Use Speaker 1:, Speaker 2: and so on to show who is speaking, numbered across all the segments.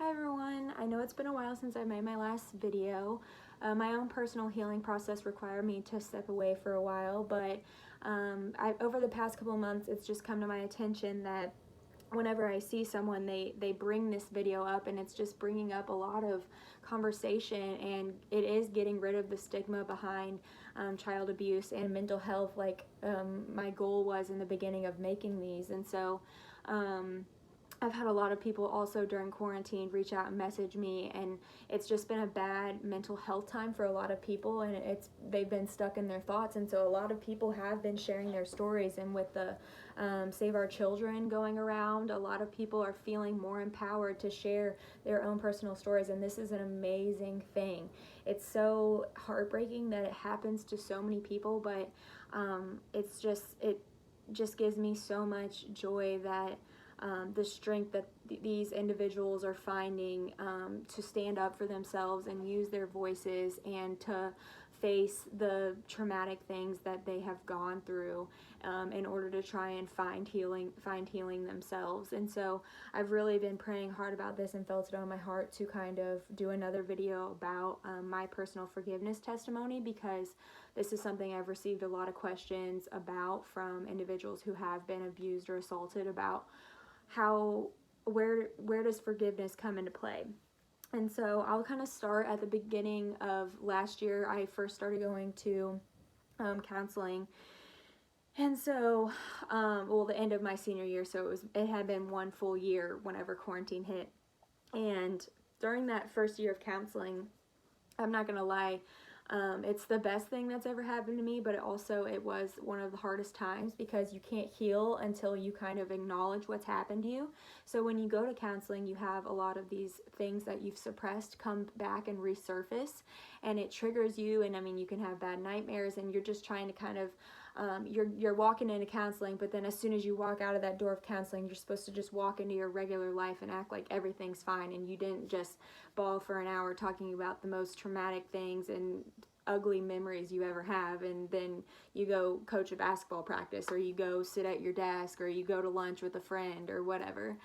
Speaker 1: Hi everyone, I know it's been a while since I made my last video. My own personal healing process required me to step away for a while, but over the past couple of months it's just come to my attention that whenever I see someone, they bring this video up, and it's just bringing up a lot of conversation, and it is getting rid of the stigma behind child abuse and mental health, like my goal was in the beginning of making these. And so I've had a lot of people also during quarantine reach out and message me, and it's just been a bad mental health time for a lot of people, and they've been stuck in their thoughts. And so a lot of people have been sharing their stories, and with the Save Our Children going around, a lot of people are feeling more empowered to share their own personal stories, and this is an amazing thing. It's so heartbreaking that it happens to so many people, but it just gives me so much joy that the strength that these individuals are finding to stand up for themselves and use their voices and to face the traumatic things that they have gone through in order to try and find healing themselves. And so I've really been praying hard about this and felt it on my heart to kind of do another video about my personal forgiveness testimony, because this is something I've received a lot of questions about from individuals who have been abused or assaulted, about where does forgiveness come into play. And so I'll kind of start at the beginning of last year. I first started going to counseling, and so the end of my senior year, so it had been one full year whenever quarantine hit. And during that first year of counseling, I'm not gonna lie, it's the best thing that's ever happened to me, but it was one of the hardest times, because you can't heal until you kind of acknowledge what's happened to you. So when you go to counseling, you have a lot of these things that you've suppressed come back and resurface, and it triggers you. And I mean, you can have bad nightmares, and you're just trying to kind of you're walking into counseling, but then as soon as you walk out of that door of counseling, you're supposed to just walk into your regular life and act like everything's fine, and you didn't just bawl for an hour talking about the most traumatic things and ugly memories you ever have, and then you go coach a basketball practice, or you go sit at your desk, or you go to lunch with a friend, or whatever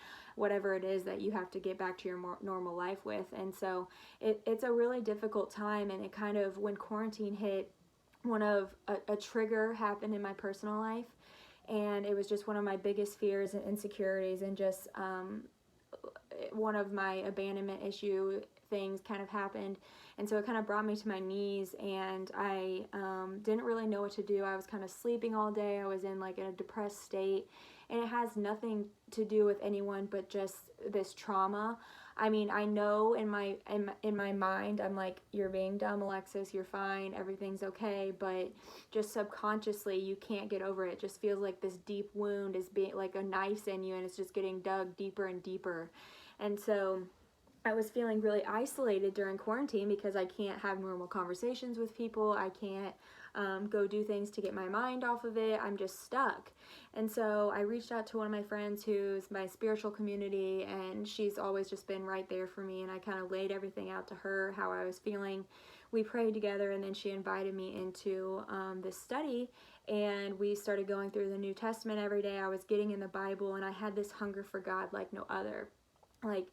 Speaker 1: it is that you have to get back to your normal life with. And so it's a really difficult time. And it kind of, when quarantine hit, a trigger happened in my personal life, and it was just one of my biggest fears and insecurities, and just one of my abandonment issue things kind of happened. And so it kind of brought me to my knees, and I didn't really know what to do. I was kind of sleeping all day. I was in like a depressed state, and it has nothing to do with anyone but just this trauma. I mean, I know in my mind, I'm like, you're being dumb, Alexis, you're fine, everything's okay, but just subconsciously, you can't get over it. It just feels like this deep wound is being like a knife's in you, and it's just getting dug deeper and deeper. And so I was feeling really isolated during quarantine, because I can't have normal conversations with people. I can't go do things to get my mind off of it. I'm just stuck. And so I reached out to one of my friends who's my spiritual community, and she's always just been right there for me. And I kind of laid everything out to her, how I was feeling. We prayed together, and then she invited me into this study, and we started going through the New Testament every day. I was getting in the Bible, and I had this hunger for God like no other. Like,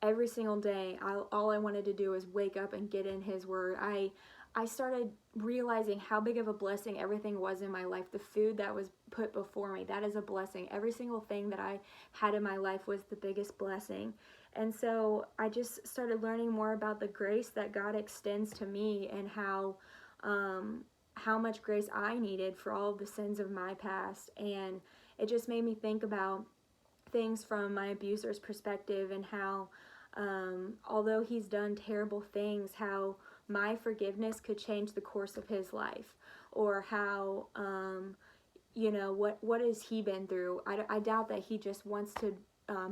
Speaker 1: every single day, all I wanted to do was wake up and get in His Word. I started realizing how big of a blessing everything was in my life. The food that was put before me, that is a blessing. Every single thing that I had in my life was the biggest blessing. And so I just started learning more about the grace that God extends to me, and how much grace I needed for all of the sins of my past. And it just made me think about things from my abuser's perspective, and how although he's done terrible things, how my forgiveness could change the course of his life, or how what has he been through. I doubt that he just wants to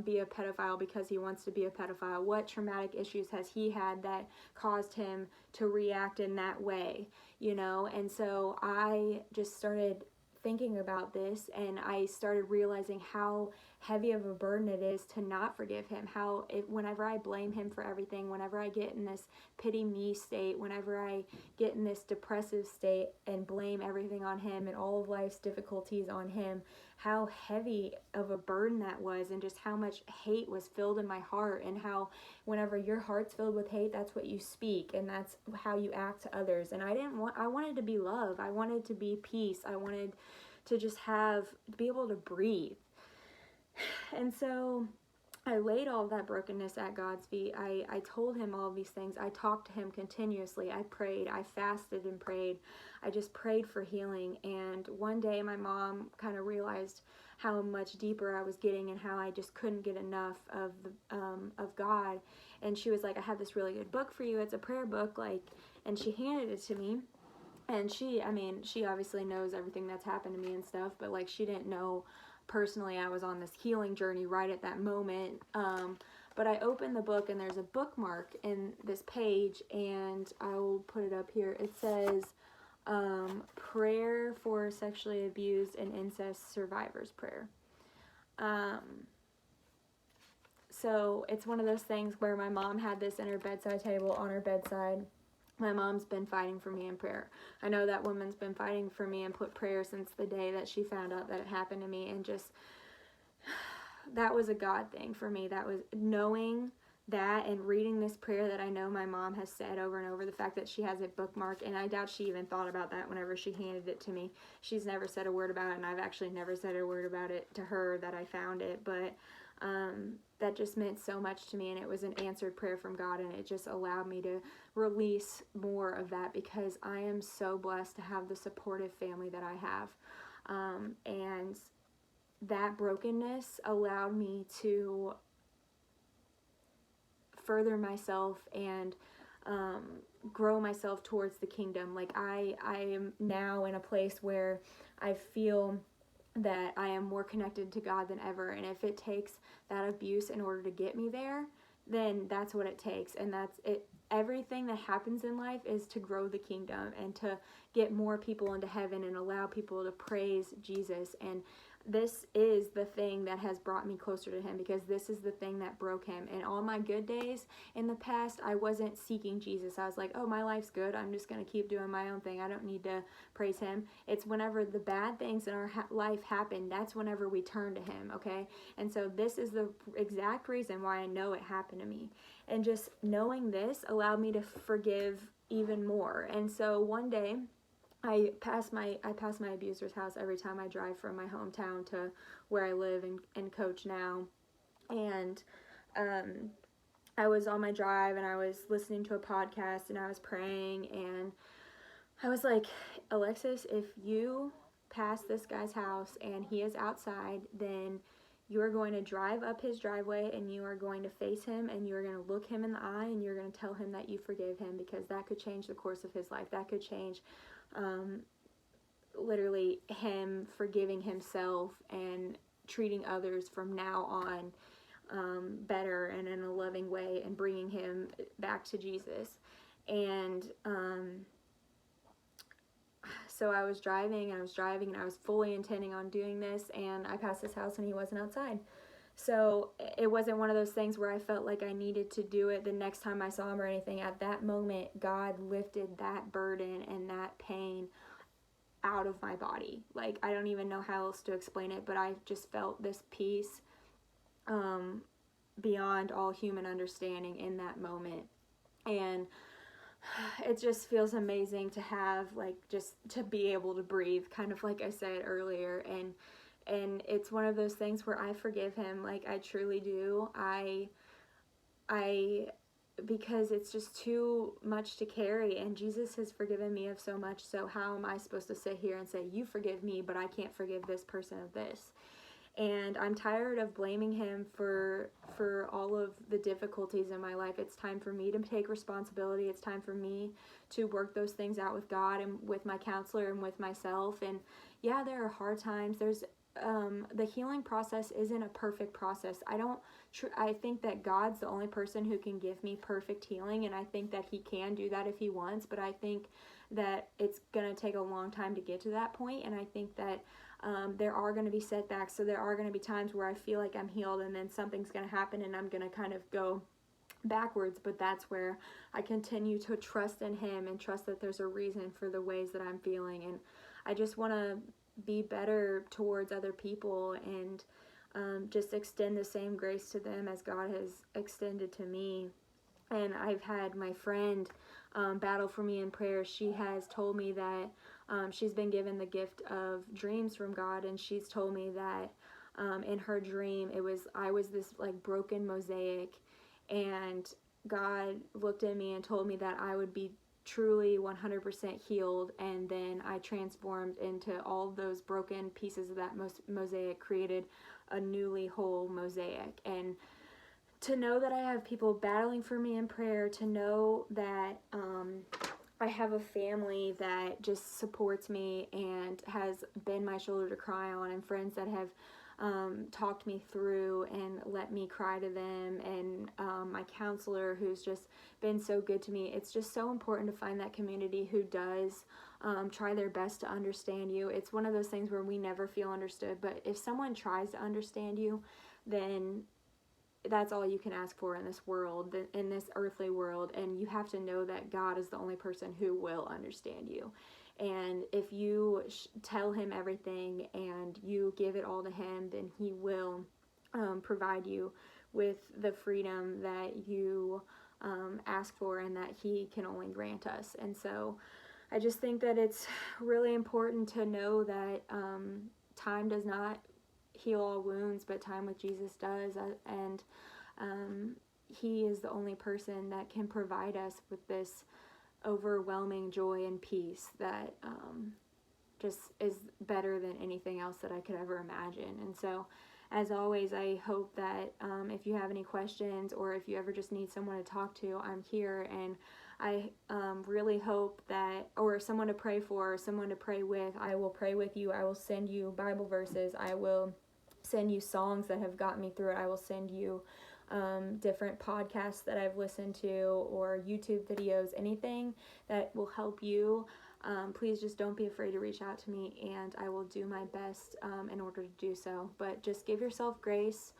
Speaker 1: be a pedophile because he wants to be a pedophile. What traumatic issues has he had that caused him to react in that way, And so I just started thinking about this, and I started realizing how heavy of a burden it is to not forgive him. Whenever I blame him for everything, whenever I get in this pity me state, whenever I get in this depressive state and blame everything on him and all of life's difficulties on him, how heavy of a burden that was, and just how much hate was filled in my heart, and how whenever your heart's filled with hate, that's what you speak, and that's how you act to others. And I wanted to be love. I wanted to be peace. I wanted to just be able to breathe. And so I laid all that brokenness at God's feet. I told him all of these things. I talked to him continuously. I prayed. I fasted and prayed. I just prayed for healing. And one day my mom kind of realized how much deeper I was getting and how I just couldn't get enough of God. And she was like, I have this really good book for you. It's a prayer book, and she handed it to me. And she obviously knows everything that's happened to me and stuff, but she didn't know personally I was on this healing journey right at that moment. But I opened the book, and there's a bookmark in this page, and I will put it up here. It says, prayer for sexually abused and incest survivors prayer. So it's one of those things where my mom had this in her bedside table on her bedside. My mom's been fighting for me in prayer. I know that woman's been fighting for me and put prayer since the day that she found out that it happened to me. And just, that was a God thing for me. That was knowing that and reading this prayer that I know my mom has said over and over, the fact that she has it bookmarked, and I doubt she even thought about that whenever she handed it to me. She's never said a word about it, and I've actually never said a word about it to her that I found it, but that just meant so much to me, and it was an answered prayer from God, and it just allowed me to release more of that, because I am so blessed to have the supportive family that I have, and that brokenness allowed me to further myself and grow myself towards the kingdom. I am now in a place where I feel that I am more connected to God than ever, and if it takes that abuse in order to get me there, then that's what it takes. And that's it. Everything that happens in life is to grow the kingdom and to get more people into heaven and allow people to praise Jesus. And this is the thing that has brought me closer to him, because this is the thing that broke him. And all my good days in the past, I wasn't seeking Jesus. I was like, oh, my life's good. I'm just going to keep doing my own thing. I don't need to praise him. It's whenever the bad things in our life happen, that's whenever we turn to him, okay? And so this is the exact reason why I know it happened to me. And just knowing this allowed me to forgive even more. And so one day, I pass my abuser's house every time I drive from my hometown to where I live and coach now. And I was on my drive, and I was listening to a podcast, and I was praying, and I was like, Alexis, if you pass this guy's house and he is outside, then you are going to drive up his driveway, and you are going to face him, and you are going to look him in the eye, and you're going to tell him that you forgave him, because that could change the course of his life. That could change literally him forgiving himself and treating others from now on better and in a loving way, and bringing him back to Jesus. And so I was driving, and I was fully intending on doing this, and I passed his house, and he wasn't outside. So it wasn't one of those things where I felt like I needed to do it the next time I saw him or anything. At that moment, God lifted that burden and that pain out of my body. I don't even know how else to explain it, but I just felt this peace beyond all human understanding in that moment. And it just feels amazing to have, just to be able to breathe, kind of like I said earlier. And it's one of those things where I forgive him, I truly do. Because it's just too much to carry, and Jesus has forgiven me of so much, so how am I supposed to sit here and say, you forgive me, but I can't forgive this person of this? And I'm tired of blaming him for all of the difficulties in my life. It's time for me to take responsibility. It's time for me to work those things out with God and with my counselor and with myself. And yeah, there are hard times. the healing process isn't a perfect process. I think that God's the only person who can give me perfect healing, and I think that he can do that if he wants, but I think that it's going to take a long time to get to that point, and I think that there are going to be setbacks, so there are going to be times where I feel like I'm healed, and then something's going to happen, and I'm going to kind of go backwards, but that's where I continue to trust in him and trust that there's a reason for the ways that I'm feeling, and I just want to be better towards other people and just extend the same grace to them as God has extended to me. And I've had my friend battle for me in prayer. She has told me that she's been given the gift of dreams from God, and she's told me that in her dream I was this like broken mosaic, and God looked at me and told me that I would be truly 100% healed, and then I transformed into all of those broken pieces of that mosaic, created a newly whole mosaic. And to know that I have people battling for me in prayer, to know that I have a family that just supports me and has been my shoulder to cry on, and friends that have talked me through and let me cry to them, and my counselor who's just been so good to me. It's just so important to find that community who does try their best to understand you. It's one of those things where we never feel understood, but if someone tries to understand you, then that's all you can ask for in this world, in this earthly world, and you have to know that God is the only person who will understand you. And if you tell him everything and you give it all to him, then he will provide you with the freedom that you ask for and that he can only grant us. And so I just think that it's really important to know that time does not heal all wounds, but time with Jesus does, and he is the only person that can provide us with this overwhelming joy and peace that just is better than anything else that I could ever imagine. And so, as always, I hope that if you have any questions or if you ever just need someone to talk to, I'm here, and I really hope that, or someone to pray for, or someone to pray with, I will pray with you. I will send you Bible verses. I will send you songs that have got me through it. I will send you different podcasts that I've listened to, or YouTube videos, anything that will help you. Please just don't be afraid to reach out to me, and I will do my best in order to do so. But just give yourself grace.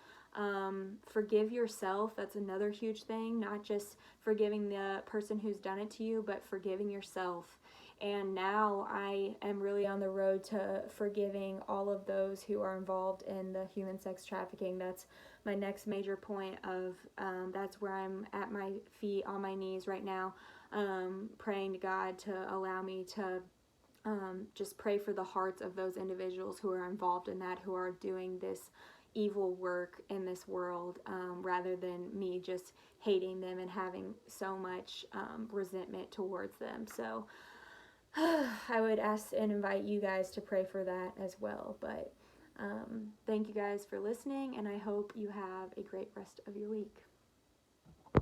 Speaker 1: Forgive yourself. That's another huge thing. Not just forgiving the person who's done it to you, but forgiving yourself. And now I am really on the road to forgiving all of those who are involved in the human sex trafficking. That's my next major point of, that's where I'm at my feet on my knees right now, praying to God to allow me to just pray for the hearts of those individuals who are involved in that, who are doing this evil work in this world, rather than me just hating them and having so much resentment towards them. So I would ask and invite you guys to pray for that as well. But thank you guys for listening, and I hope you have a great rest of your week.